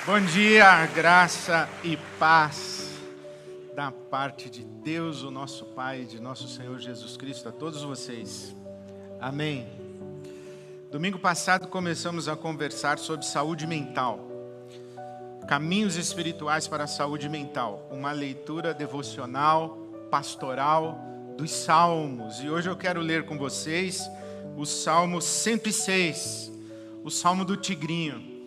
Bom dia, graça e paz da parte de Deus, o nosso Pai, de nosso Senhor Jesus Cristo, a todos vocês. Amém. Domingo passado começamos a conversar sobre saúde mental, caminhos espirituais para a saúde mental, uma leitura devocional, pastoral dos Salmos. E hoje eu quero ler com vocês o Salmo 106, o Salmo do Tigrinho.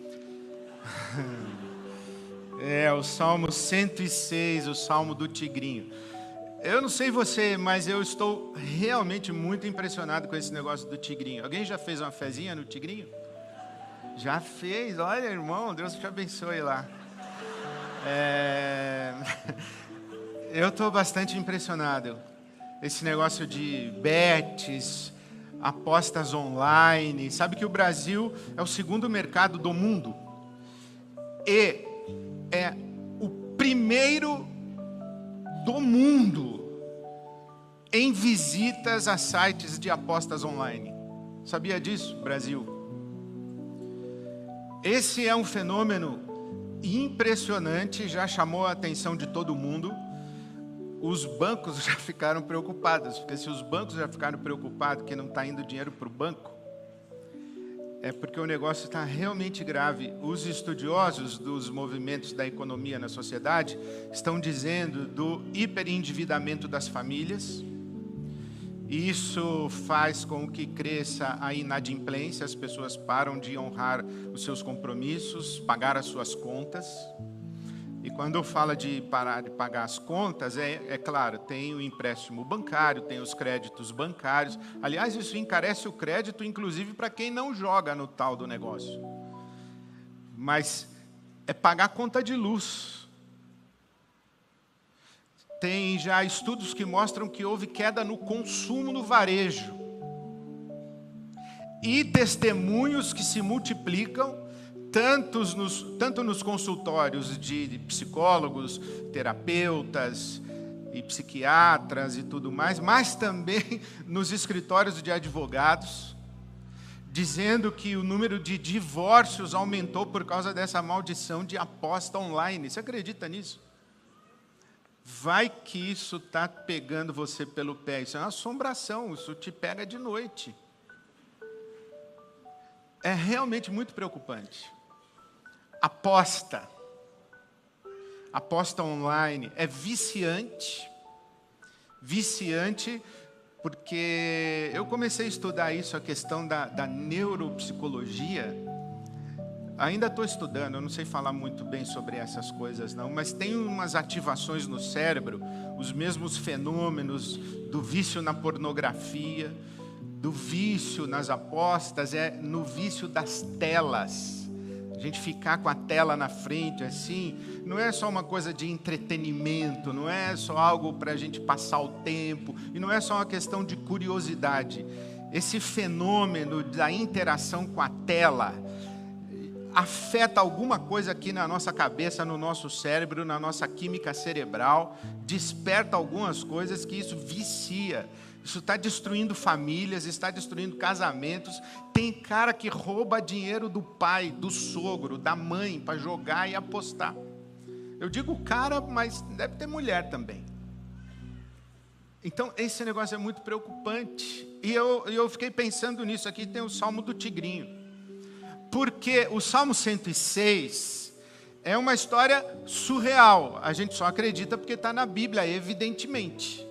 O Salmo 106, o Salmo do Tigrinho. Eu não sei você, mas eu estou realmente muito impressionado com esse negócio do tigrinho. Alguém já fez uma fezinha no tigrinho? Já fez? Olha, irmão, Deus te abençoe lá. Eu estou bastante impressionado. Esse negócio de bets, apostas online. Sabe que o Brasil é o segundo mercado do mundo? E é o primeiro do mundo em visitas a sites de apostas online. Sabia disso, Brasil? Esse é um fenômeno impressionante, já chamou a atenção de todo mundo. Os bancos já ficaram preocupados, porque se os bancos já ficaram preocupados que não está indo dinheiro para o banco, é porque o negócio está realmente grave. Os estudiosos dos movimentos da economia na sociedade estão dizendo do hiperendividamento das famílias. Isso faz com que cresça a inadimplência, as pessoas param de honrar os seus compromissos, pagar as suas contas. E quando fala de parar de pagar as contas, é claro, tem o empréstimo bancário, tem os créditos bancários. Aliás, isso encarece o crédito, inclusive, para quem não joga no tal do negócio. Mas é pagar conta de luz. Tem já estudos que mostram que houve queda no consumo no varejo. E testemunhos que se multiplicam, tanto nos consultórios de psicólogos, terapeutas e psiquiatras e tudo mais, mas também nos escritórios de advogados, dizendo que o número de divórcios aumentou por causa dessa maldição de aposta online. Você acredita nisso? Vai que isso está pegando você pelo pé. Isso é uma assombração, isso te pega de noite. É realmente muito preocupante. Aposta online é viciante porque eu comecei a estudar isso, a questão da neuropsicologia. Ainda estou estudando, eu não sei falar muito bem sobre essas coisas não, mas tem umas ativações no cérebro, os mesmos fenômenos do vício na pornografia, do vício nas apostas, no vício das telas. A gente ficar com a tela na frente assim, não é só uma coisa de entretenimento, não é só algo para a gente passar o tempo, e não é só uma questão de curiosidade. Esse fenômeno da interação com a tela afeta alguma coisa aqui na nossa cabeça, no nosso cérebro, na nossa química cerebral, desperta algumas coisas que isso vicia. Isso está destruindo famílias, está destruindo casamentos. Tem cara que rouba dinheiro do pai, do sogro, da mãe, para jogar e apostar. Eu digo cara, mas deve ter mulher também. Então, esse negócio é muito preocupante. E eu fiquei pensando nisso. Aqui tem o Salmo do Tigrinho. Porque o Salmo 106 é uma história surreal. A gente só acredita porque está na Bíblia, evidentemente.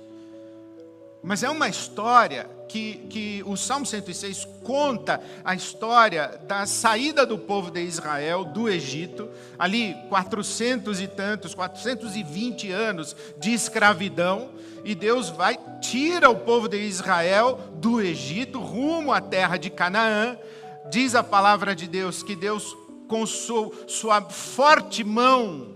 Mas é uma história que o Salmo 106 conta a história da saída do povo de Israel do Egito, ali 420 anos de escravidão, e Deus tira o povo de Israel do Egito rumo à terra de Canaã. Diz a palavra de Deus que Deus, com sua forte mão,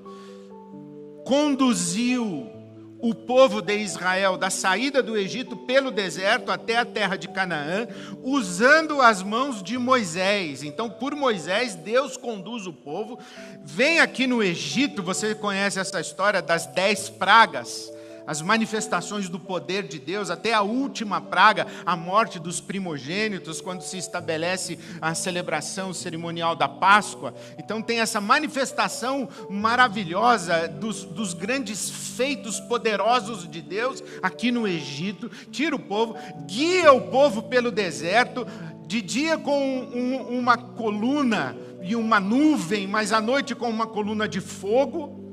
conduziu o povo de Israel da saída do Egito pelo deserto até a terra de Canaã, usando as mãos de Moisés. Então, por Moisés, Deus conduz o povo. Vem aqui no Egito, você conhece essa história das 10 pragas. as manifestações do poder de Deus, até a última praga, a morte dos primogênitos, quando se estabelece a celebração cerimonial da Páscoa. Então tem essa manifestação maravilhosa dos grandes feitos poderosos de Deus aqui no Egito. Tira o povo, guia o povo pelo deserto, de dia com uma coluna e uma nuvem, mas à noite com uma coluna de fogo,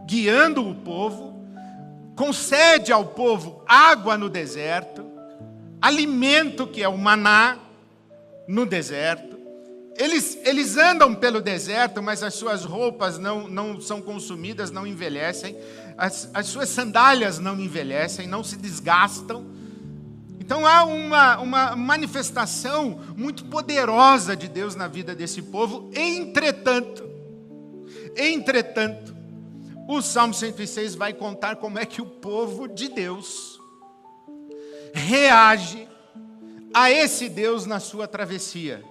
guiando o povo. Concede ao povo água no deserto, alimento que é o maná no deserto. Eles andam pelo deserto, mas as suas roupas não são consumidas, não envelhecem. As suas sandálias não envelhecem, não se desgastam. Então há uma manifestação muito poderosa de Deus na vida desse povo. Entretanto, o Salmo 106 vai contar como é que o povo de Deus reage a esse Deus na sua travessia,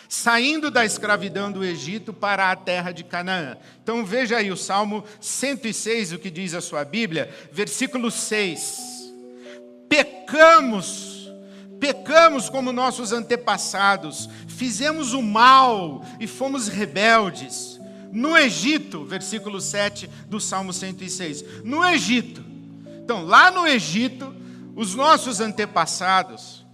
saindo da escravidão do Egito para a terra de Canaã. Então veja aí o Salmo 106, o que diz a sua Bíblia, versículo 6. Pecamos como nossos antepassados, fizemos o mal e fomos rebeldes. No Egito, versículo 7 do Salmo 106. No Egito. Então, lá no Egito, os nossos antepassados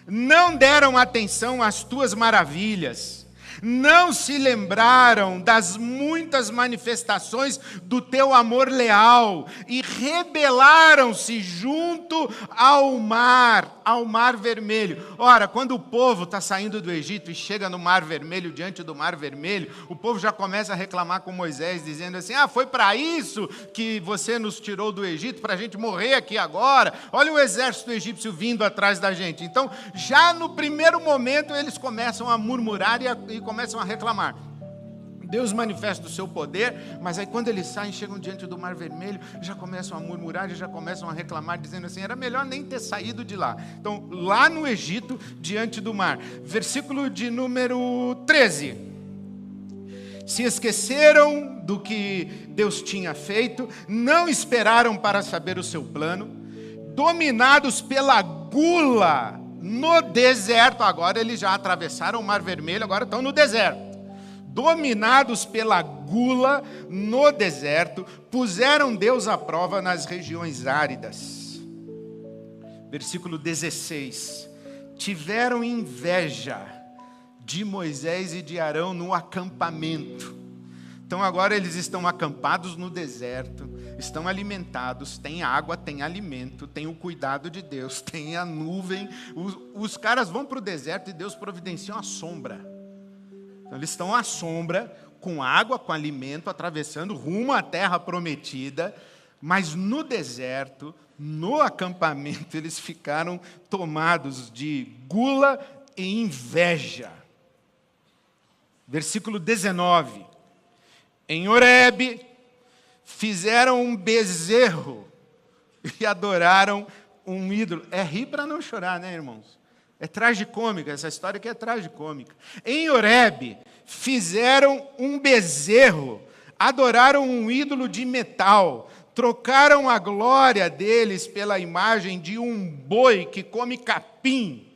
não deram atenção às tuas maravilhas, não se lembraram das muitas manifestações do teu amor leal e rebelaram-se junto ao mar vermelho. Ora, quando o povo está saindo do Egito e chega no mar vermelho, diante do mar vermelho, o povo já começa a reclamar com Moisés, dizendo assim: foi para isso que você nos tirou do Egito, para a gente morrer aqui agora? Olha o exército egípcio vindo atrás da gente. Então, já no primeiro momento, eles começam a murmurar e começam a reclamar. Deus manifesta o seu poder, mas aí quando eles saem, chegam diante do mar vermelho, já começam a murmurar e já começam a reclamar, dizendo assim: era melhor nem ter saído de lá. Então, lá no Egito, diante do mar. Versículo de número 13. Se esqueceram do que Deus tinha feito, não esperaram para saber o seu plano, dominados pela gula no deserto. Agora eles já atravessaram o mar vermelho, agora estão no deserto. Dominados pela gula no deserto, puseram Deus à prova nas regiões áridas. Versículo 16. Tiveram inveja de Moisés e de Arão no acampamento. Então agora eles estão acampados no deserto, estão alimentados, tem água, tem alimento, tem o cuidado de Deus, tem a nuvem. Os caras vão para o deserto e Deus providencia uma sombra. Então, eles estão à sombra, com água, com alimento, atravessando rumo à terra prometida, mas no deserto, no acampamento, eles ficaram tomados de gula e inveja. Versículo 19. Em Horebe, fizeram um bezerro e adoraram um ídolo. É rir para não chorar, né, irmãos? É tragicômica, essa história aqui é tragicômica. Em Horebe, fizeram um bezerro, adoraram um ídolo de metal, trocaram a glória deles pela imagem de um boi que come capim.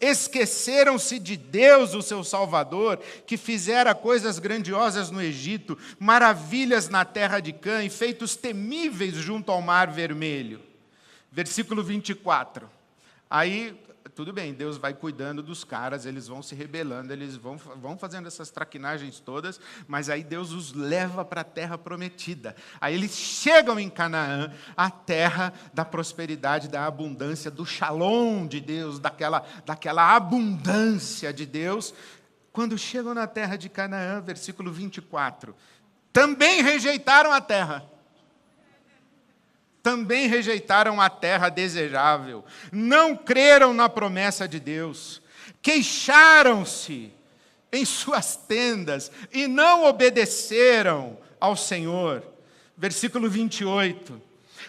Esqueceram-se de Deus, o seu Salvador, que fizera coisas grandiosas no Egito, maravilhas na terra de Cã e feitos temíveis junto ao mar vermelho. Versículo 24. Aí, tudo bem, Deus vai cuidando dos caras, eles vão se rebelando, eles vão fazendo essas traquinagens todas, mas aí Deus os leva para a terra prometida. Aí eles chegam em Canaã, a terra da prosperidade, da abundância, do shalom de Deus, daquela abundância de Deus. Quando chegam na terra de Canaã, versículo 24, também rejeitaram a terra. Também rejeitaram a terra desejável, não creram na promessa de Deus, queixaram-se em suas tendas e não obedeceram ao Senhor. Versículo 28.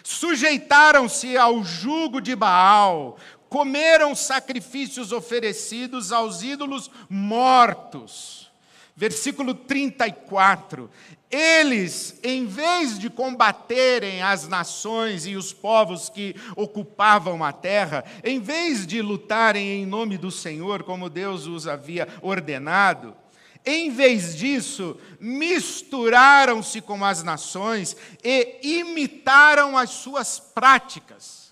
Sujeitaram-se ao jugo de Baal, comeram sacrifícios oferecidos aos ídolos mortos, Versículo 34. Eles, em vez de combaterem as nações e os povos que ocupavam a terra, em vez de lutarem em nome do Senhor, como Deus os havia ordenado, em vez disso, misturaram-se com as nações e imitaram as suas práticas.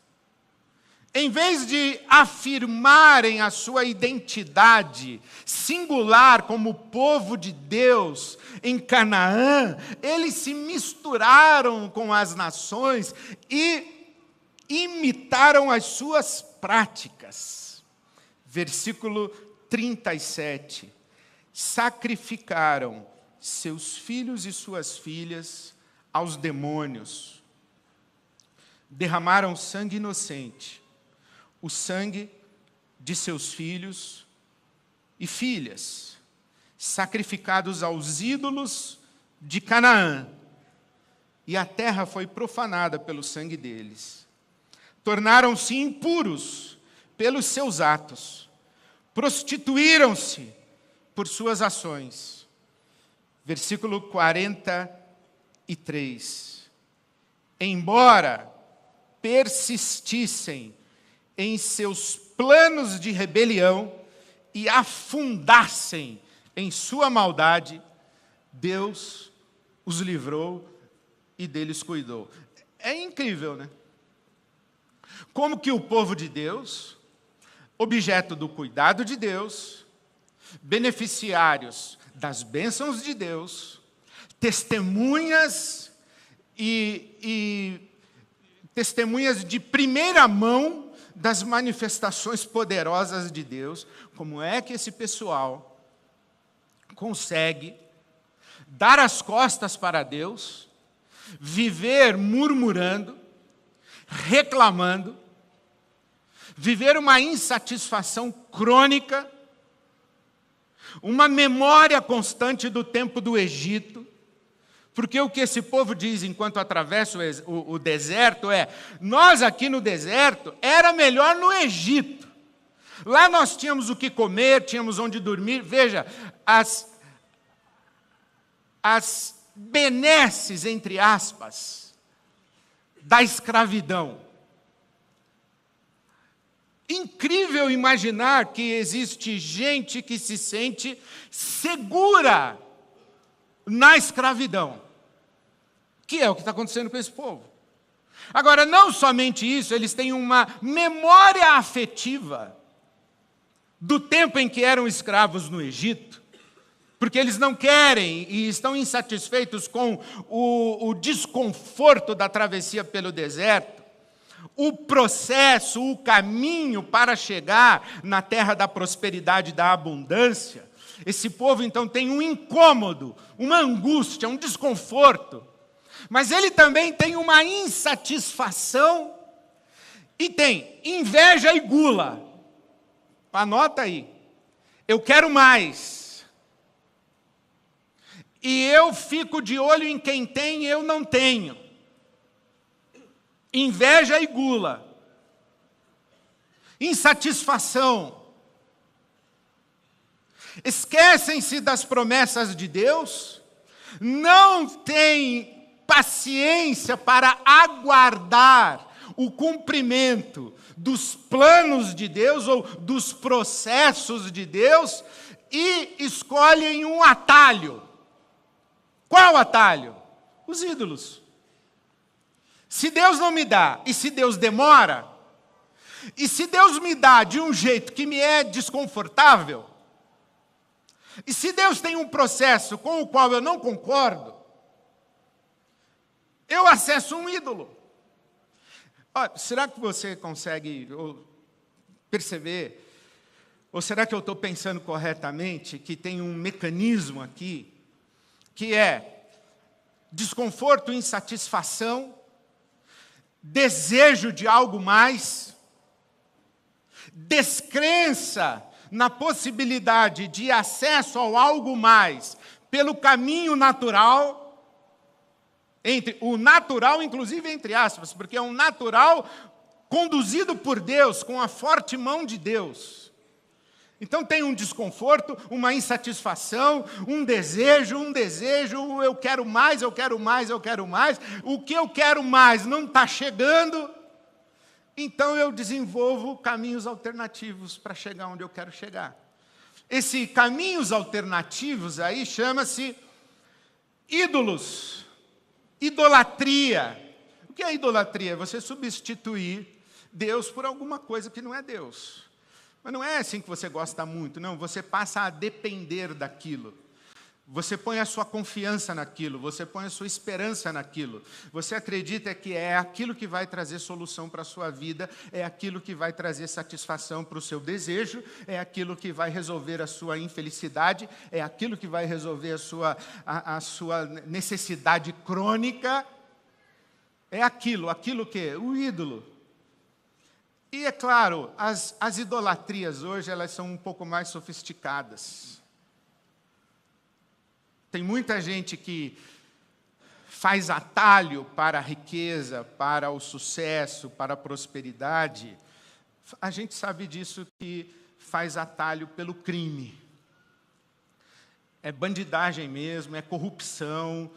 Em vez de afirmarem a sua identidade singular como povo de Deus em Canaã, eles se misturaram com as nações e imitaram as suas práticas. Versículo 37. Sacrificaram seus filhos e suas filhas aos demônios. Derramaram sangue inocente, o sangue de seus filhos e filhas, sacrificados aos ídolos de Canaã, e a terra foi profanada pelo sangue deles. Tornaram-se impuros pelos seus atos, prostituíram-se por suas ações. Versículo 43. Embora persistissem em seus planos de rebelião e afundassem em sua maldade, Deus os livrou e deles cuidou. É incrível, né? Como que o povo de Deus, objeto do cuidado de Deus, beneficiários das bênçãos de Deus, testemunhas e testemunhas de primeira mão das manifestações poderosas de Deus, como é que esse pessoal consegue dar as costas para Deus, viver murmurando, reclamando, viver uma insatisfação crônica, uma memória constante do tempo do Egito, porque o que esse povo diz enquanto atravessa o deserto é: nós aqui no deserto era melhor no Egito. Lá nós tínhamos o que comer, tínhamos onde dormir. Veja, as benesses, entre aspas, da escravidão. Incrível imaginar que existe gente que se sente segura na escravidão, que é o que está acontecendo com esse povo. Agora, não somente isso, eles têm uma memória afetiva do tempo em que eram escravos no Egito, porque eles não querem e estão insatisfeitos com o desconforto da travessia pelo deserto, o processo, o caminho para chegar na terra da prosperidade e da abundância. Esse povo, então, tem um incômodo, uma angústia, um desconforto, mas ele também tem uma insatisfação e tem inveja e gula. Anota aí. Eu quero mais. E eu fico de olho em quem tem e eu não tenho. Inveja e gula. Insatisfação. Esquecem-se das promessas de Deus, não têm paciência para aguardar o cumprimento dos planos de Deus ou dos processos de Deus e escolhem um atalho. Qual atalho? Os ídolos. Se Deus não me dá e se Deus demora, e se Deus me dá de um jeito que me é desconfortável, e se Deus tem um processo com o qual eu não concordo, eu acesso um ídolo. Olha, será que você consegue perceber, ou será que eu estou pensando corretamente, que tem um mecanismo aqui, que é desconforto, insatisfação, desejo de algo mais, descrença na possibilidade de acesso ao algo mais pelo caminho natural, entre o natural, inclusive entre aspas, porque é um natural conduzido por Deus, com a forte mão de Deus. Então tem um desconforto, uma insatisfação, um desejo, eu quero mais, eu quero mais, eu quero mais. O que eu quero mais não está chegando, então eu desenvolvo caminhos alternativos para chegar onde eu quero chegar. Esse caminhos alternativos aí chama-se ídolos, idolatria. O que é idolatria? É você substituir Deus por alguma coisa que não é Deus. Mas não é assim que você gosta muito, não. Você passa a depender daquilo. Você põe a sua confiança naquilo, você põe a sua esperança naquilo. Você acredita que é aquilo que vai trazer solução para a sua vida, é aquilo que vai trazer satisfação para o seu desejo, é aquilo que vai resolver a sua infelicidade, é aquilo que vai resolver a sua necessidade crônica. É aquilo que? O ídolo. E é claro, as idolatrias hoje elas são um pouco mais sofisticadas. Tem muita gente que faz atalho para a riqueza, para o sucesso, para a prosperidade. A gente sabe disso, que faz atalho pelo crime. É bandidagem mesmo, é corrupção,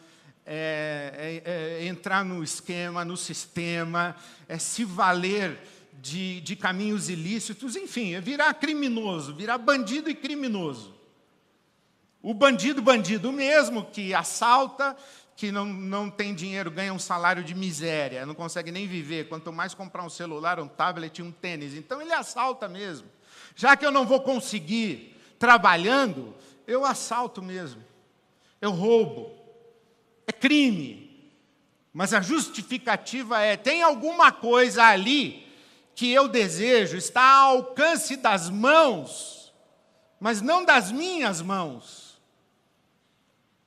é entrar no esquema, no sistema, é se valer de caminhos ilícitos, enfim, é virar criminoso, virar bandido e criminoso. O bandido mesmo, que assalta, que não tem dinheiro, ganha um salário de miséria, não consegue nem viver, quanto mais comprar um celular, um tablet, um tênis. Então ele assalta mesmo. Já que eu não vou conseguir trabalhando, eu assalto mesmo. Eu roubo. É crime. Mas a justificativa é, tem alguma coisa ali que eu desejo, está ao alcance das mãos, mas não das minhas mãos.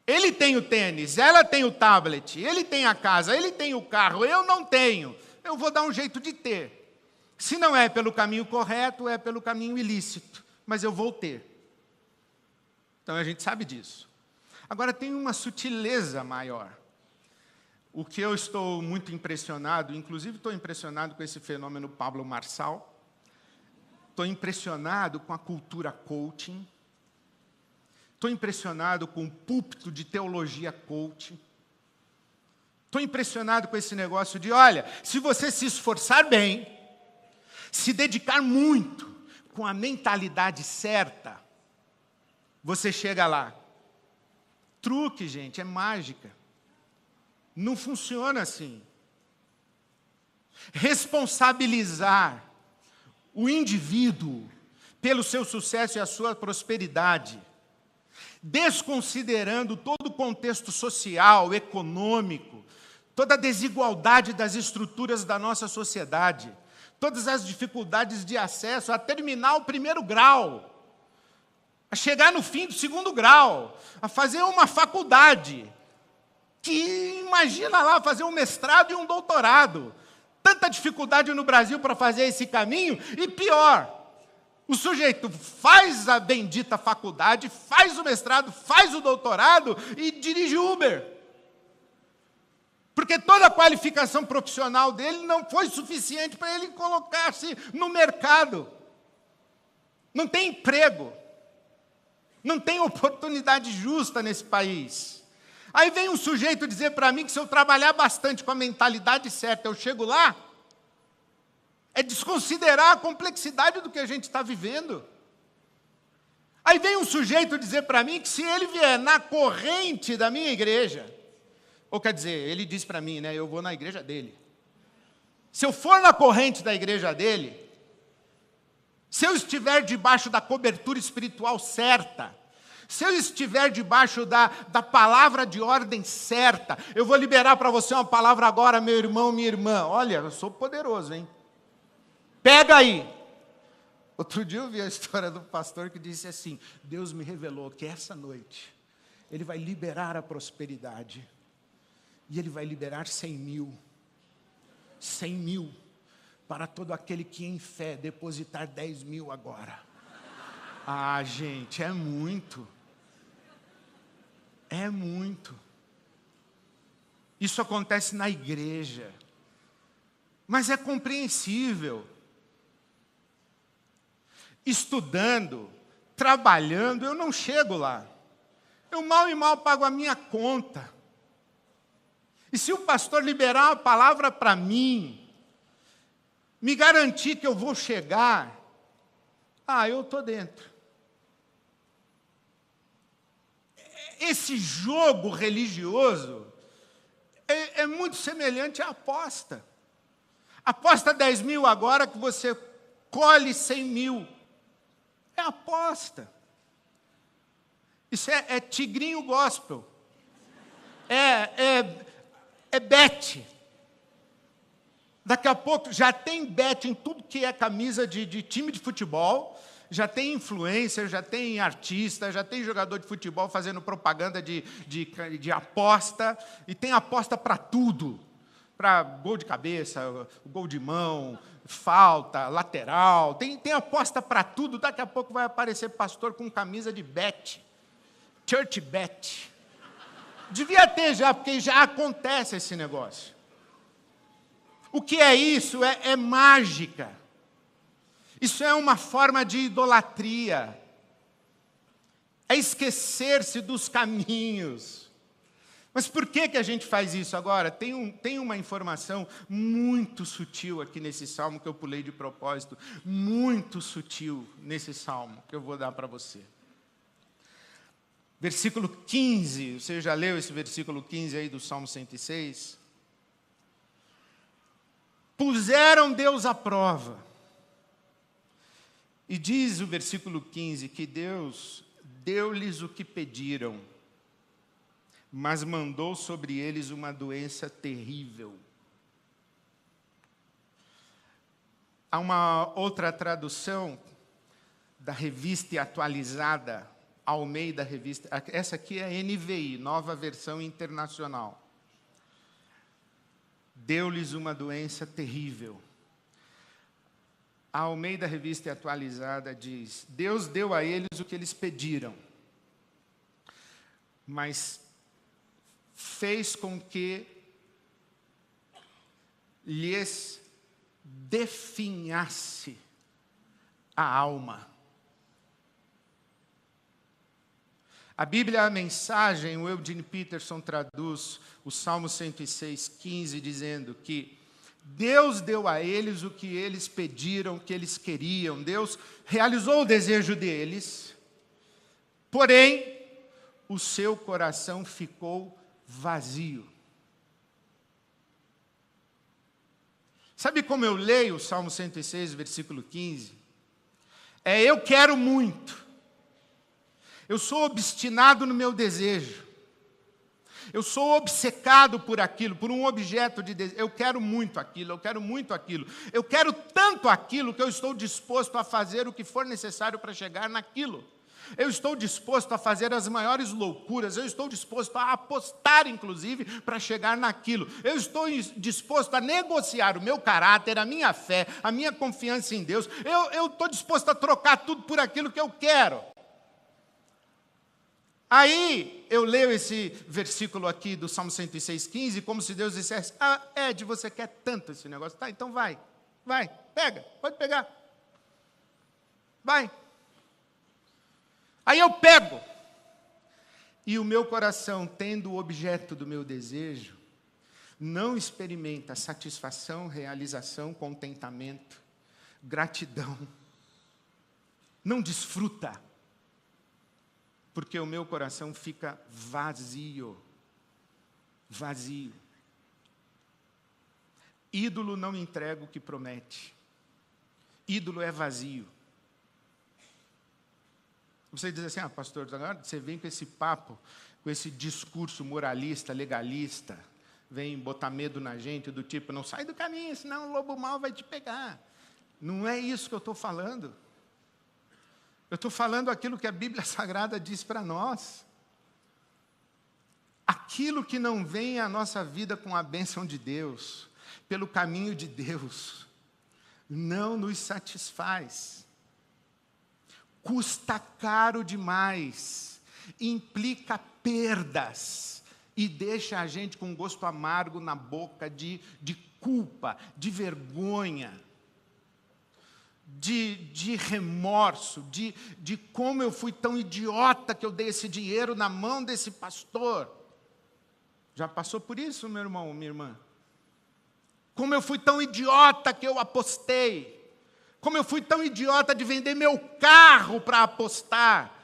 Ele tem o tênis, ela tem o tablet, ele tem a casa, ele tem o carro, eu não tenho. Eu vou dar um jeito de ter. Se não é pelo caminho correto, é pelo caminho ilícito, mas eu vou ter. Então a gente sabe disso. Agora tem uma sutileza maior. O que eu estou muito impressionado, inclusive estou impressionado com esse fenômeno Pablo Marçal, estou impressionado com a cultura coaching, estou impressionado com o púlpito de teologia coaching, estou impressionado com esse negócio de, olha, se você se esforçar bem, se dedicar muito, com a mentalidade certa, você chega lá. Truque, gente, é mágica. Não funciona assim. Responsabilizar o indivíduo pelo seu sucesso e a sua prosperidade, desconsiderando todo o contexto social, econômico, toda a desigualdade das estruturas da nossa sociedade, todas as dificuldades de acesso a terminar o primeiro grau, a chegar no fim do segundo grau, a fazer uma faculdade, que imagina lá fazer um mestrado e um doutorado. Tanta dificuldade no Brasil para fazer esse caminho, e pior, o sujeito faz a bendita faculdade, faz o mestrado, faz o doutorado e dirige Uber. Porque toda a qualificação profissional dele não foi suficiente para ele colocar-se no mercado. Não tem emprego. Não tem oportunidade justa nesse país. Aí vem um sujeito dizer para mim que se eu trabalhar bastante com a mentalidade certa, eu chego lá. É desconsiderar a complexidade do que a gente está vivendo. Aí vem um sujeito dizer para mim que se ele vier na corrente da minha igreja, ou quer dizer, ele diz para mim, né, eu vou na igreja dele. Se eu for na corrente da igreja dele, se eu estiver debaixo da cobertura espiritual certa, se eu estiver debaixo da palavra de ordem certa, eu vou liberar para você uma palavra agora, meu irmão, minha irmã. Olha, eu sou poderoso, hein? Pega aí. Outro dia eu vi a história do pastor que disse assim, Deus me revelou que essa noite Ele vai liberar a prosperidade. E Ele vai liberar 100 mil. 100 mil. Para todo aquele que em fé depositar 10 mil agora. Ah, gente, é muito. É muito. Isso acontece na igreja. Mas é compreensível. Estudando, trabalhando, eu não chego lá. Eu mal e mal pago a minha conta. E se o pastor liberar uma palavra para mim, me garantir que eu vou chegar, eu estou dentro. Esse jogo religioso é muito semelhante à aposta. Aposta 10 mil agora que você colhe 100 mil. É aposta. Isso é tigrinho gospel. É bet. Daqui a pouco já tem bet em tudo que é camisa de time de futebol, já tem influencer, já tem artista, já tem jogador de futebol fazendo propaganda de aposta, e tem aposta para tudo. Para gol de cabeça, gol de mão, falta, lateral, tem aposta para tudo. Daqui a pouco vai aparecer pastor com camisa de bet, church bet. Devia ter já, porque já acontece esse negócio. O que é isso? É mágica. Isso é uma forma de idolatria. É esquecer-se dos caminhos. Mas por que a gente faz isso agora? Tem uma informação muito sutil aqui nesse salmo, que eu pulei de propósito, muito sutil nesse salmo, que eu vou dar para você. Versículo 15, você já leu esse versículo 15 aí do Salmo 106? Puseram Deus à prova. E diz o versículo 15 que Deus deu-lhes o que pediram, mas mandou sobre eles uma doença terrível. Há uma outra tradução da Revista Atualizada, Almeida Revista, essa aqui é a NVI, Nova Versão Internacional. Deu-lhes uma doença terrível. A Almeida Revista Atualizada diz: Deus deu a eles o que eles pediram, mas fez com que lhes definhasse a alma. A Bíblia, a Mensagem, o Eugene Peterson traduz o Salmo 106, 15, dizendo que Deus deu a eles o que eles pediram, o que eles queriam. Deus realizou o desejo deles, porém, o seu coração ficou vazio. Sabe como eu leio o Salmo 106, versículo 15? Eu quero muito. Eu sou obstinado no meu desejo. Eu sou obcecado por aquilo, por um objeto de desejo. Eu quero muito aquilo, eu quero muito aquilo. Eu quero tanto aquilo que eu estou disposto a fazer o que for necessário para chegar naquilo. Eu estou disposto a fazer as maiores loucuras. Eu estou disposto a apostar, inclusive, para chegar naquilo. Eu estou disposto a negociar o meu caráter, a minha fé, a minha confiança em Deus. Eu estou disposto a trocar tudo por aquilo que eu quero. Aí, eu leio esse versículo aqui do Salmo 106, 15, como se Deus dissesse: Ed, você quer tanto esse negócio? Tá, então vai, pega, pode pegar. Vai. Aí eu pego. E o meu coração, tendo o objeto do meu desejo, não experimenta satisfação, realização, contentamento, gratidão. Não desfruta. Porque o meu coração fica vazio. Vazio. Ídolo não entrega o que promete. Ídolo é vazio. Você diz assim: pastor, agora você vem com esse papo, com esse discurso moralista, legalista, vem botar medo na gente, do tipo, não sai do caminho, senão o lobo mau vai te pegar. Não é isso que eu estou falando. Eu estou falando aquilo que a Bíblia Sagrada diz para nós. Aquilo que não vem à nossa vida com a bênção de Deus, pelo caminho de Deus, não nos satisfaz. Custa caro demais, implica perdas e deixa a gente com um gosto amargo na boca de culpa, de vergonha. de remorso, de como eu fui tão idiota que eu dei esse dinheiro na mão desse pastor. Já passou por isso, meu irmão, minha irmã? Como eu fui tão idiota que eu apostei. Como eu fui tão idiota de vender meu carro para apostar.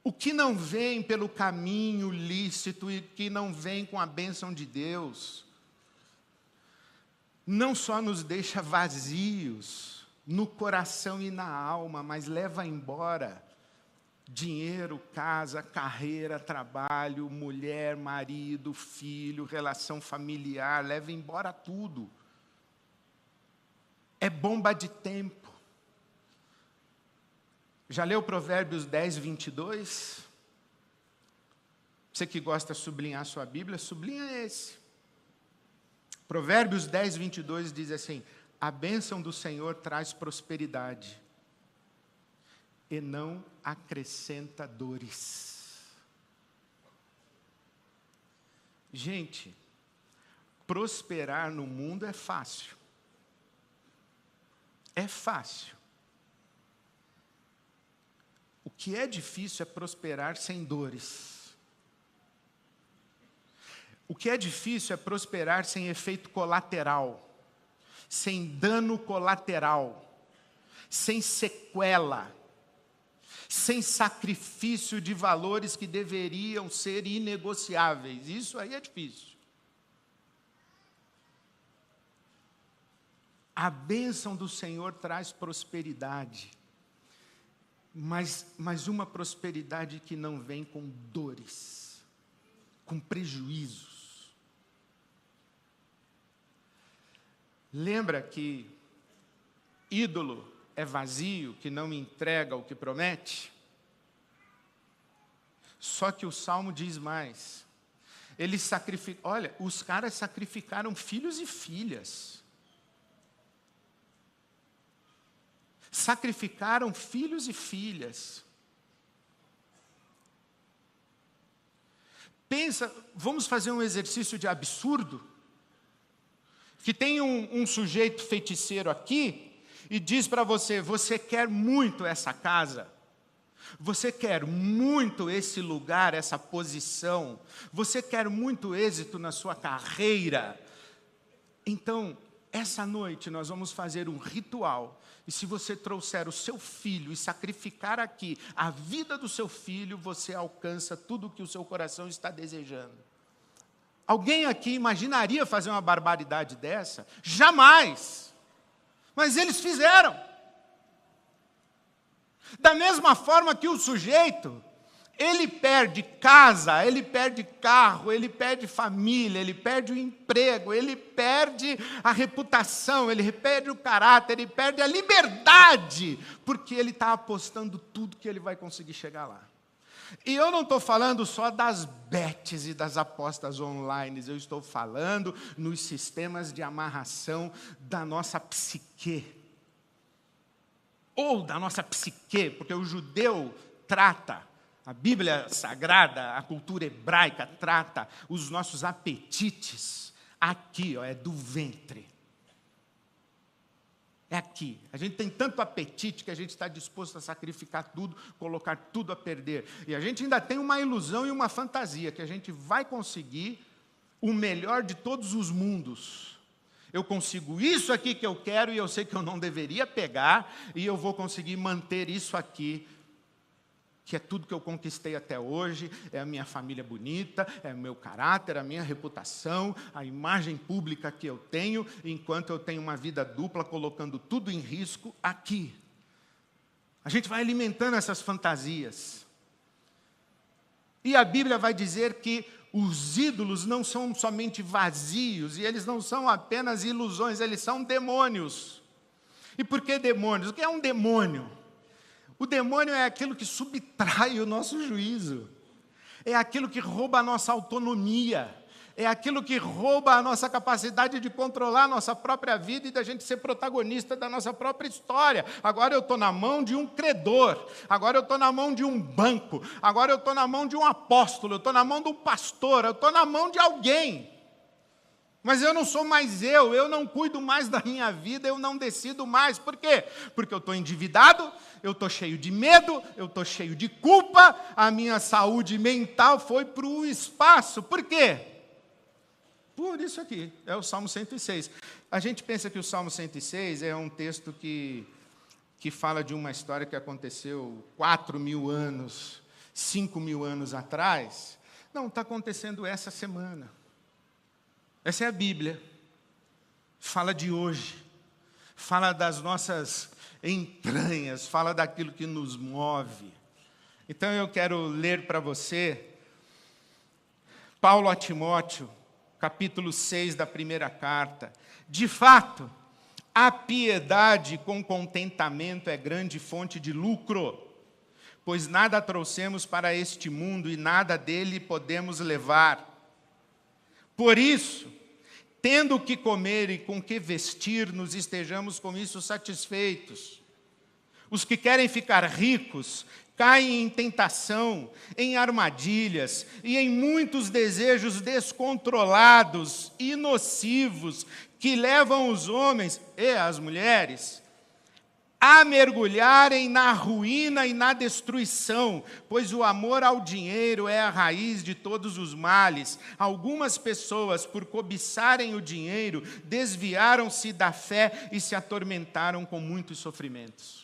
O que não vem pelo caminho lícito e que não vem com a bênção de Deus, não só nos deixa vazios no coração e na alma, mas leva embora dinheiro, casa, carreira, trabalho, mulher, marido, filho, relação familiar, leva embora tudo. É bomba de tempo. Já leu Provérbios 10, 22? Você que gosta de sublinhar sua Bíblia, sublinha esse. Provérbios 10, 22 diz assim: a bênção do Senhor traz prosperidade e não acrescenta dores. Gente, prosperar no mundo é fácil. É fácil. O que é difícil é prosperar sem dores. O que é difícil é prosperar sem efeito colateral, sem dano colateral, sem sequela, sem sacrifício de valores que deveriam ser inegociáveis. Isso aí é difícil. A bênção do Senhor traz prosperidade, mas uma prosperidade que não vem com dores, com prejuízos. Lembra que ídolo é vazio, que não me entrega o que promete? Só que o Salmo diz mais. Eles sacrificam, olha, os caras sacrificaram filhos e filhas. Sacrificaram filhos e filhas. Pensa, vamos fazer um exercício de absurdo? Que tem um sujeito feiticeiro aqui e diz para você: você quer muito essa casa, você quer muito esse lugar, essa posição, você quer muito êxito na sua carreira. Então, essa noite nós vamos fazer um ritual. E se você trouxer o seu filho e sacrificar aqui a vida do seu filho, você alcança tudo o que o seu coração está desejando. Alguém aqui imaginaria fazer uma barbaridade dessa? Jamais! Mas eles fizeram. Da mesma forma que o sujeito, ele perde casa, ele perde carro, ele perde família, ele perde o emprego, ele perde a reputação, ele perde o caráter, ele perde a liberdade, porque ele está apostando tudo que ele vai conseguir chegar lá. E eu não estou falando só das bets e das apostas online, eu estou falando nos sistemas de amarração da nossa psique. Ou da nossa psique, porque o judeu trata, a Bíblia Sagrada, a cultura hebraica trata os nossos apetites aqui, ó, é do ventre. É aqui. A gente tem tanto apetite que a gente está disposto a sacrificar tudo, colocar tudo a perder. E a gente ainda tem uma ilusão e uma fantasia que a gente vai conseguir o melhor de todos os mundos. Eu consigo isso aqui que eu quero e eu sei que eu não deveria pegar, e eu vou conseguir manter isso aqui, que é tudo que eu conquistei até hoje, é a minha família bonita, é o meu caráter, a minha reputação, a imagem pública que eu tenho, enquanto eu tenho uma vida dupla, colocando tudo em risco aqui. A gente vai alimentando essas fantasias. E a Bíblia vai dizer que os ídolos não são somente vazios, e eles não são apenas ilusões, eles são demônios. E por que demônios? O que é um demônio? O demônio é aquilo que subtrai o nosso juízo, é aquilo que rouba a nossa autonomia, é aquilo que rouba a nossa capacidade de controlar a nossa própria vida e da gente ser protagonista da nossa própria história. Agora eu estou na mão de um credor, agora eu estou na mão de um banco, agora eu estou na mão de um apóstolo, eu estou na mão de um pastor, eu estou na mão de alguém. Mas eu não sou mais eu não cuido mais da minha vida, eu não decido mais. Por quê? Porque eu estou endividado, eu estou cheio de medo, eu estou cheio de culpa, a minha saúde mental foi para o espaço. Por quê? Por isso aqui, é o Salmo 106. A gente pensa que o Salmo 106 é um texto que fala de uma história que aconteceu 4.000 anos, 5.000 anos atrás. Não, está acontecendo essa semana. Essa é a Bíblia. Fala de hoje. Fala das nossas entranhas. Fala daquilo que nos move. Então eu quero ler para você Paulo a Timóteo, capítulo 6 da primeira carta. De fato, a piedade com contentamento é grande fonte de lucro, pois nada trouxemos para este mundo e nada dele podemos levar. Por isso, tendo o que comer e com que vestir, nos estejamos com isso satisfeitos. Os que querem ficar ricos caem em tentação, em armadilhas e em muitos desejos descontrolados e nocivos que levam os homens e as mulheres a mergulharem na ruína e na destruição, pois o amor ao dinheiro é a raiz de todos os males. Algumas pessoas, por cobiçarem o dinheiro, desviaram-se da fé e se atormentaram com muitos sofrimentos.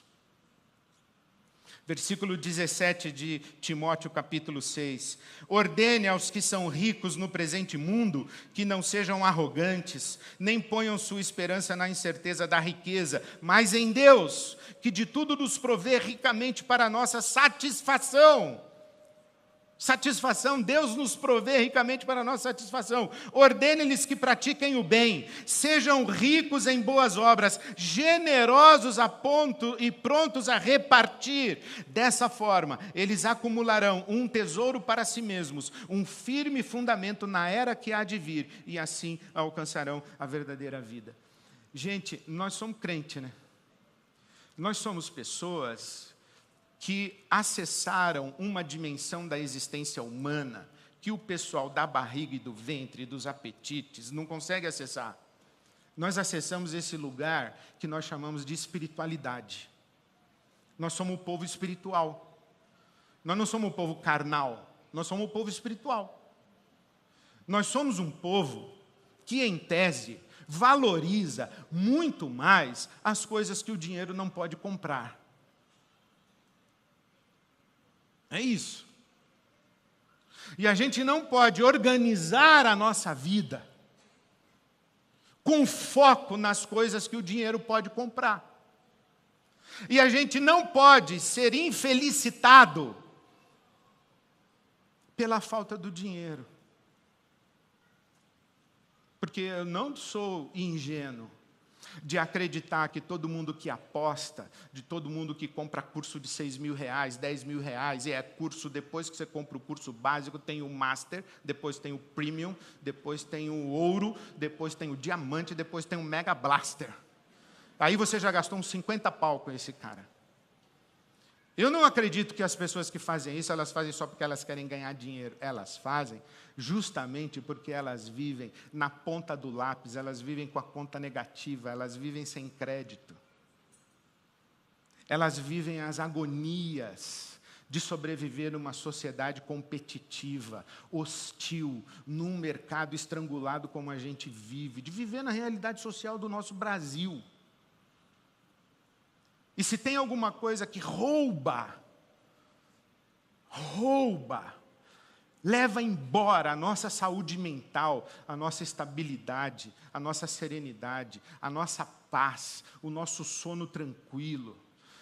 Versículo 17 de Timóteo, capítulo 6. Ordene aos que são ricos no presente mundo que não sejam arrogantes, nem ponham sua esperança na incerteza da riqueza, mas em Deus, que de tudo nos provê ricamente para a nossa satisfação. Satisfação, Deus nos provê ricamente para a nossa satisfação. Ordene-lhes que pratiquem o bem, sejam ricos em boas obras, generosos a ponto e prontos a repartir. Dessa forma, eles acumularão um tesouro para si mesmos, um firme fundamento na era que há de vir, e assim alcançarão a verdadeira vida. Gente, nós somos crentes, né? Nós somos pessoas que acessaram uma dimensão da existência humana que o pessoal da barriga e do ventre, dos apetites, não consegue acessar. Nós acessamos esse lugar que nós chamamos de espiritualidade. Nós somos o povo espiritual. Nós não somos o povo carnal, nós somos o povo espiritual. Nós somos um povo que, em tese, valoriza muito mais as coisas que o dinheiro não pode comprar. É isso. E a gente não pode organizar a nossa vida com foco nas coisas que o dinheiro pode comprar. E a gente não pode ser infelicitado pela falta do dinheiro. Porque eu não sou ingênuo de acreditar que todo mundo que aposta, de todo mundo que compra curso de R$6.000, R$10.000, e é curso, depois que você compra o curso básico, tem o Master, depois tem o Premium, depois tem o Ouro, depois tem o Diamante, depois tem o Mega Blaster. Aí você já gastou uns 50 pau com esse cara. Eu não acredito que as pessoas que fazem isso, elas fazem só porque elas querem ganhar dinheiro. Elas fazem justamente porque elas vivem na ponta do lápis, elas vivem com a conta negativa, elas vivem sem crédito. Elas vivem as agonias de sobreviver numa sociedade competitiva, hostil, num mercado estrangulado como a gente vive, de viver na realidade social do nosso Brasil. E se tem alguma coisa que rouba, leva embora a nossa saúde mental, a nossa estabilidade, a nossa serenidade, a nossa paz, o nosso sono tranquilo,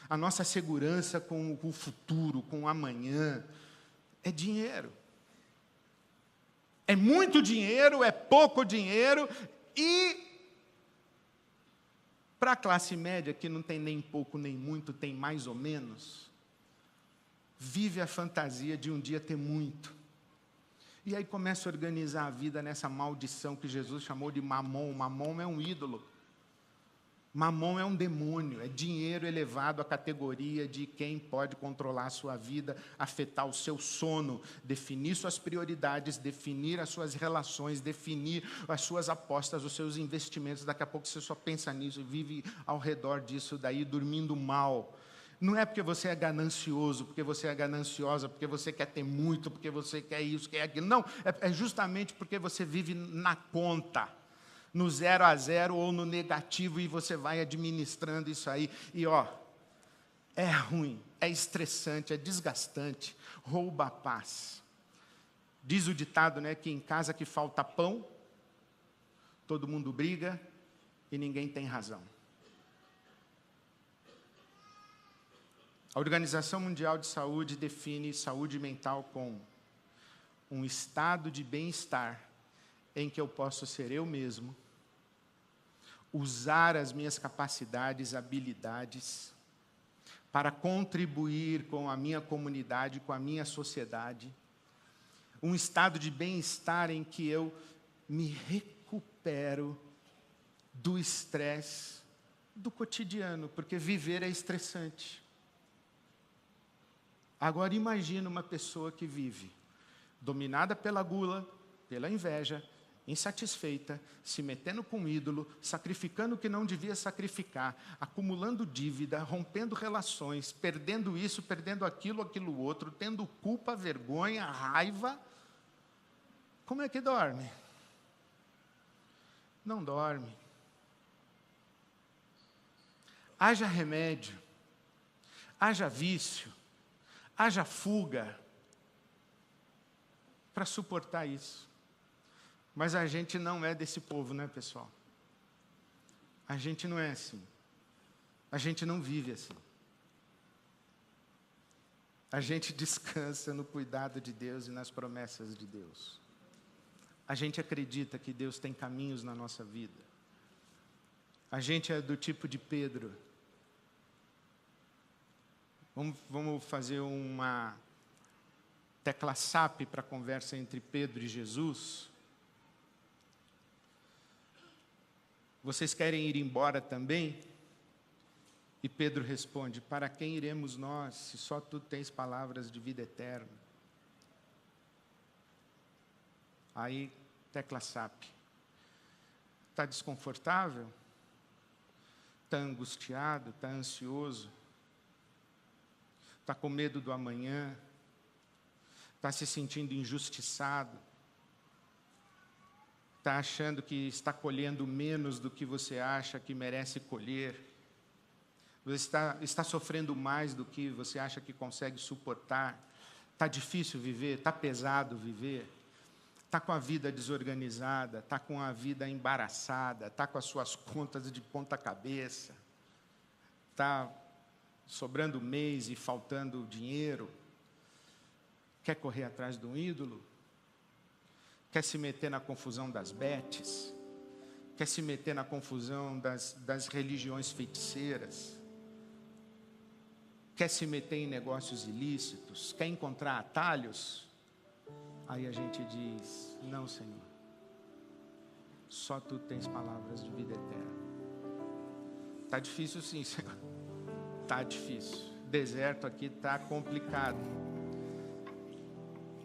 a nossa segurança com o futuro, com o amanhã, é dinheiro. É muito dinheiro, é pouco dinheiro e para a classe média, que não tem nem pouco nem muito, tem mais ou menos, vive a fantasia de um dia ter muito. E aí começa a organizar a vida nessa maldição que Jesus chamou de mamon. Mamon é um ídolo. Mamon é um demônio, é dinheiro elevado à categoria de quem pode controlar a sua vida, afetar o seu sono, definir suas prioridades, definir as suas relações, definir as suas apostas, os seus investimentos. Daqui a pouco você só pensa nisso e vive ao redor disso daí, dormindo mal. Não é porque você é ganancioso, porque você é gananciosa, porque você quer ter muito, porque você quer isso, quer aquilo. Não, é justamente porque você vive na conta, no 0 a 0 ou no negativo, e você vai administrando isso aí. E é ruim, é estressante, é desgastante, rouba a paz. Diz o ditado, né, que em casa que falta pão, todo mundo briga e ninguém tem razão. A Organização Mundial de Saúde define saúde mental como um estado de bem-estar em que eu posso ser eu mesmo, usar as minhas capacidades, habilidades, para contribuir com a minha comunidade, com a minha sociedade. Um estado de bem-estar em que eu me recupero do estresse do cotidiano, porque viver é estressante. Agora imagina uma pessoa que vive dominada pela gula, pela inveja, insatisfeita, se metendo com um ídolo, sacrificando o que não devia sacrificar, acumulando dívida, rompendo relações, perdendo isso, perdendo aquilo outro, tendo culpa, vergonha, raiva. Como é que dorme? Não dorme. Haja remédio, haja vício, haja fuga para suportar isso. Mas a gente não é desse povo, né, pessoal? A gente não é assim. A gente não vive assim. A gente descansa no cuidado de Deus e nas promessas de Deus. A gente acredita que Deus tem caminhos na nossa vida. A gente é do tipo de Pedro. Vamos fazer uma tecla SAP para a conversa entre Pedro e Jesus. Vocês querem ir embora também? E Pedro responde: para quem iremos nós, se só tu tens palavras de vida eterna? Aí, tecla SAP. Está desconfortável? Está angustiado? Está ansioso? Está com medo do amanhã? Está se sentindo injustiçado? Está achando que está colhendo menos do que você acha que merece colher? Você está sofrendo mais do que você acha que consegue suportar? Está difícil viver? Está pesado viver? Está com a vida desorganizada? Está com a vida embaraçada? Está com as suas contas de ponta cabeça? Está sobrando mês e faltando dinheiro? Quer correr atrás de um ídolo? Quer se meter na confusão das betes? Quer se meter na confusão das religiões feiticeiras? Quer se meter em negócios ilícitos? Quer encontrar atalhos? Aí a gente diz: não, Senhor. Só tu tens palavras de vida eterna. Está difícil sim, Senhor. Está difícil. O deserto aqui está complicado.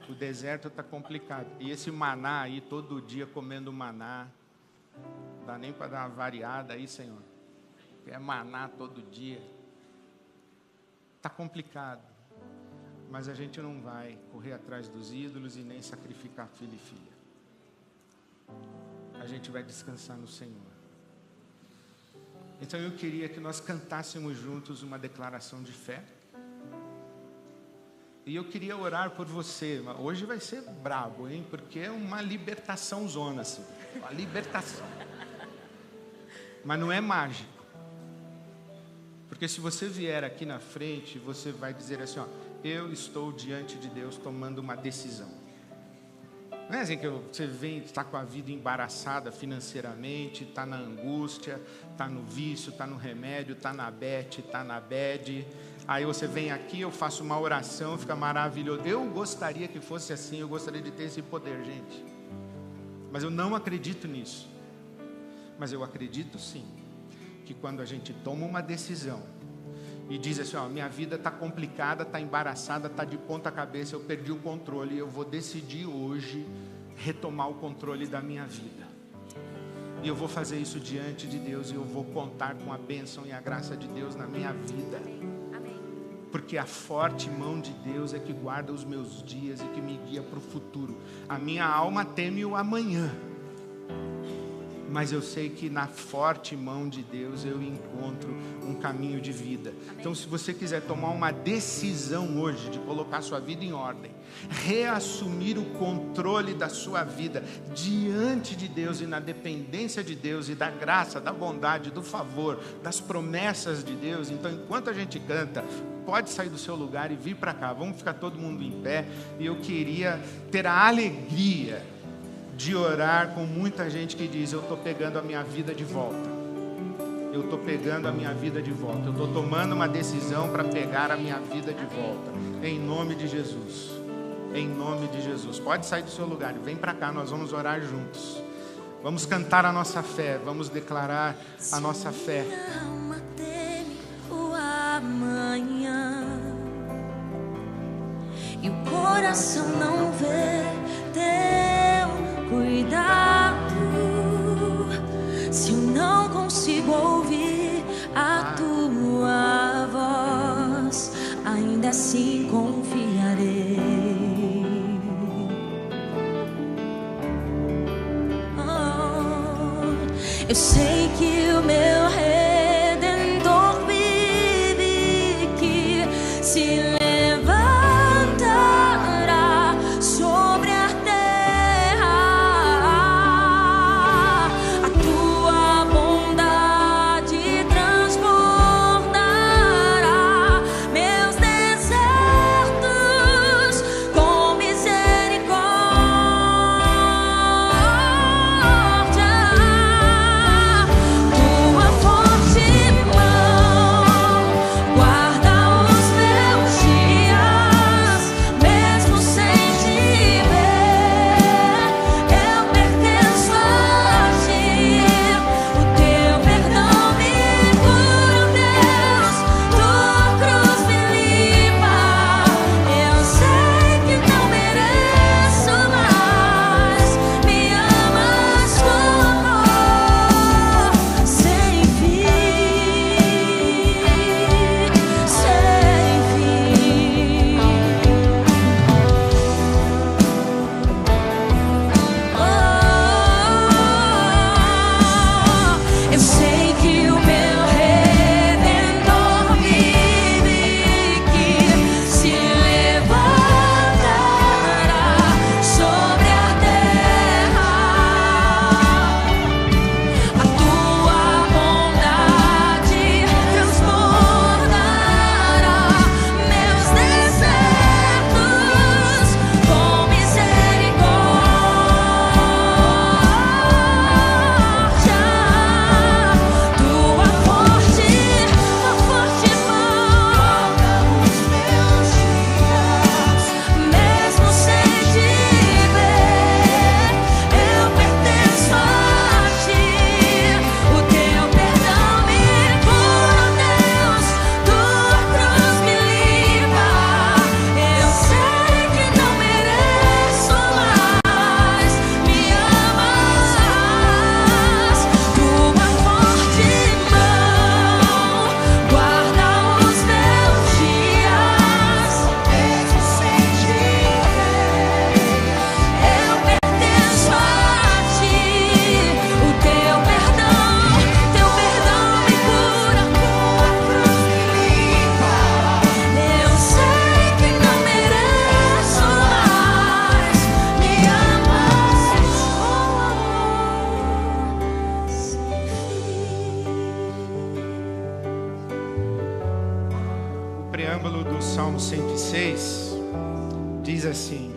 O deserto está complicado. E esse maná aí, todo dia comendo maná, não dá nem para dar uma variada aí, Senhor. É maná todo dia. Está complicado. Mas a gente não vai correr atrás dos ídolos e nem sacrificar filho e filha. A gente vai descansar no Senhor. Então eu queria que nós cantássemos juntos uma declaração de fé. E eu queria orar por você. Hoje vai ser brabo, hein? Porque é uma libertação zona, assim. Uma libertação. Mas não é mágico. Porque se você vier aqui na frente, você vai dizer assim, eu estou diante de Deus tomando uma decisão. Não é assim que você vem, está com a vida embaraçada financeiramente, está na angústia, está no vício, está no remédio, está na bete, está na bad. Aí você vem aqui, eu faço uma oração, fica maravilhoso. Eu gostaria que fosse assim, eu gostaria de ter esse poder, gente. Mas eu não acredito nisso. Mas eu acredito sim, que quando a gente toma uma decisão e diz assim, ó, minha vida está complicada, está embaraçada, está de ponta cabeça, eu perdi o controle, eu vou decidir hoje retomar o controle da minha vida. E eu vou fazer isso diante de Deus, e eu vou contar com a bênção e a graça de Deus na minha vida. Amém. Porque a forte mão de Deus é que guarda os meus dias e que me guia para o futuro. A minha alma teme o amanhã, mas eu sei que na forte mão de Deus eu encontro um caminho de vida. Amém. Então, se você quiser tomar uma decisão hoje de colocar sua vida em ordem, reassumir o controle da sua vida diante de Deus e na dependência de Deus e da graça, da bondade, do favor, das promessas de Deus, então, enquanto a gente canta, pode sair do seu lugar e vir para cá. Vamos ficar todo mundo em pé. E eu queria ter a alegria de orar com muita gente que diz, eu estou pegando a minha vida de volta. Eu estou pegando a minha vida de volta. Eu estou tomando uma decisão para pegar a minha vida de volta. Em nome de Jesus. Em nome de Jesus. Pode sair do seu lugar. Vem para cá, nós vamos orar juntos. Vamos cantar a nossa fé. Vamos declarar a nossa fé. Minha alma teme o amanhã, e o coração não vê teu cuidado. Se eu não consigo ouvir a tua voz, ainda assim confiarei. Eu sei que o meu Redentor vive, que se levantará sobre a terra. A tua bondade transbordará meus desertos com misericórdia. preâmbulo do Salmo 106 diz assim: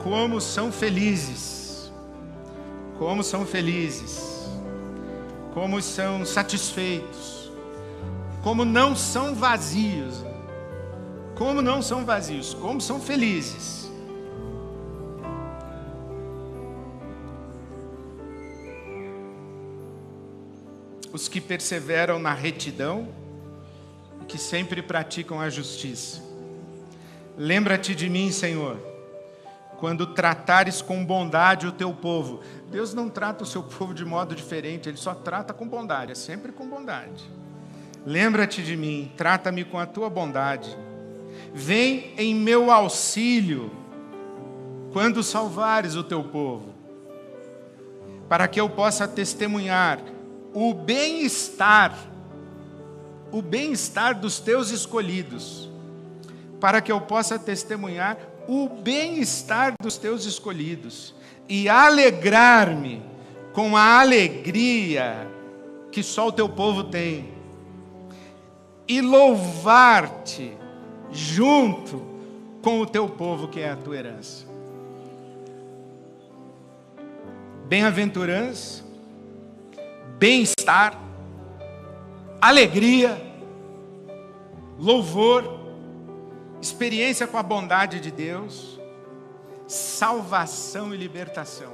como são felizes, como são felizes, como são satisfeitos, como não são vazios, como não são vazios, como são felizes. os que perseveram na retidão e que sempre praticam a justiça. Lembra-te de mim, Senhor, quando tratares com bondade o teu povo. Deus não trata o seu povo de modo diferente, Ele só trata com bondade, é sempre com bondade. Lembra-te de mim, trata-me com a tua bondade. Vem em meu auxílio quando salvares o teu povo, para que eu possa testemunhar o bem-estar dos teus escolhidos, para que eu possa testemunhar o bem-estar dos teus escolhidos e alegrar-me com a alegria que só o teu povo tem, e louvar-te junto com o teu povo, que é a tua herança. Bem-aventurança, bem-estar, alegria, louvor, experiência com a bondade de Deus, salvação e libertação.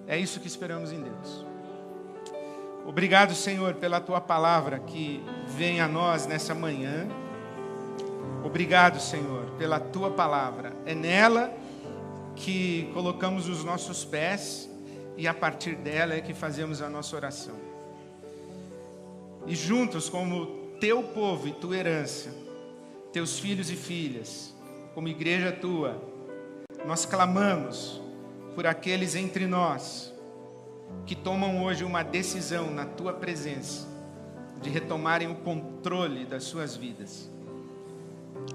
É isso que esperamos em Deus. Obrigado, Senhor, pela tua palavra que vem a nós nessa manhã. Obrigado, Senhor, pela tua palavra. É nela que colocamos os nossos pés e a partir dela é que fazemos a nossa oração. E juntos, como teu povo e tua herança, teus filhos e filhas, como igreja tua, nós clamamos por aqueles entre nós que tomam hoje uma decisão na tua presença de retomarem o controle das suas vidas.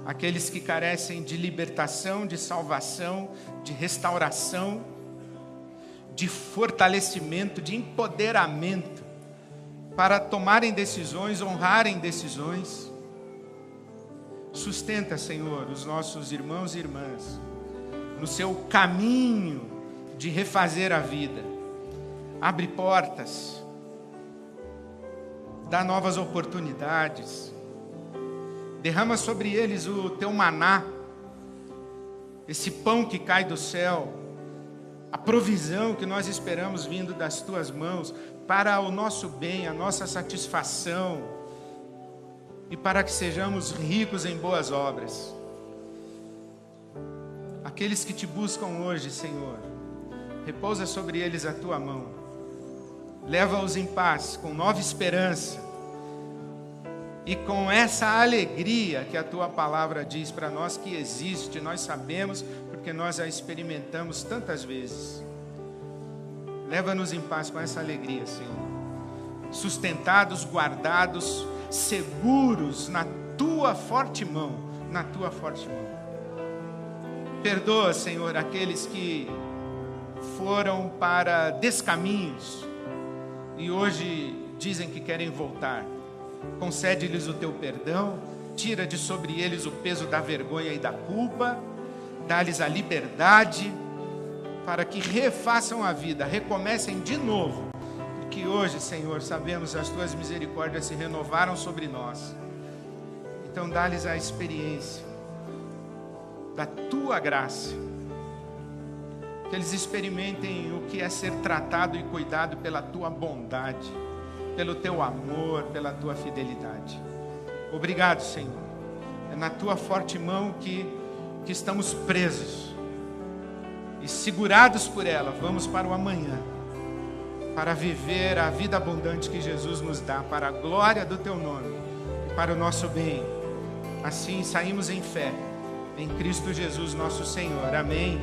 Aqueles que carecem de libertação, de salvação, de restauração, de fortalecimento, de empoderamento, para tomarem decisões, honrarem decisões. Sustenta, Senhor, os nossos irmãos e irmãs no seu caminho de refazer a vida. Abre portas, dá novas oportunidades, derrama sobre eles o teu maná, esse pão que cai do céu, a provisão que nós esperamos vindo das tuas mãos, para o nosso bem, a nossa satisfação, e para que sejamos ricos em boas obras. Aqueles que te buscam hoje, Senhor, repousa sobre eles a tua mão. Leva-os em paz, com nova esperança e com essa alegria que a tua palavra diz para nós que existe. Nós sabemos porque nós a experimentamos tantas vezes. Leva-nos em paz com essa alegria, Senhor. Sustentados, guardados, seguros na tua forte mão, na tua forte mão. Perdoa, Senhor, aqueles que foram para descaminhos e hoje dizem que querem voltar. Concede-lhes o teu perdão, tira de sobre eles o peso da vergonha e da culpa, dá-lhes a liberdade para que refaçam a vida, recomecem de novo, porque hoje, Senhor, sabemos as tuas misericórdias se renovaram sobre nós. Então dá-lhes a experiência da tua graça, que eles experimentem o que é ser tratado e cuidado pela tua bondade, pelo teu amor, pela tua fidelidade. Obrigado, Senhor. É na tua forte mão que estamos presos e segurados por ela. Vamos para o amanhã, para viver a vida abundante que Jesus nos dá, para a glória do teu nome e para o nosso bem. Assim saímos em fé em Cristo Jesus, nosso Senhor. Amém.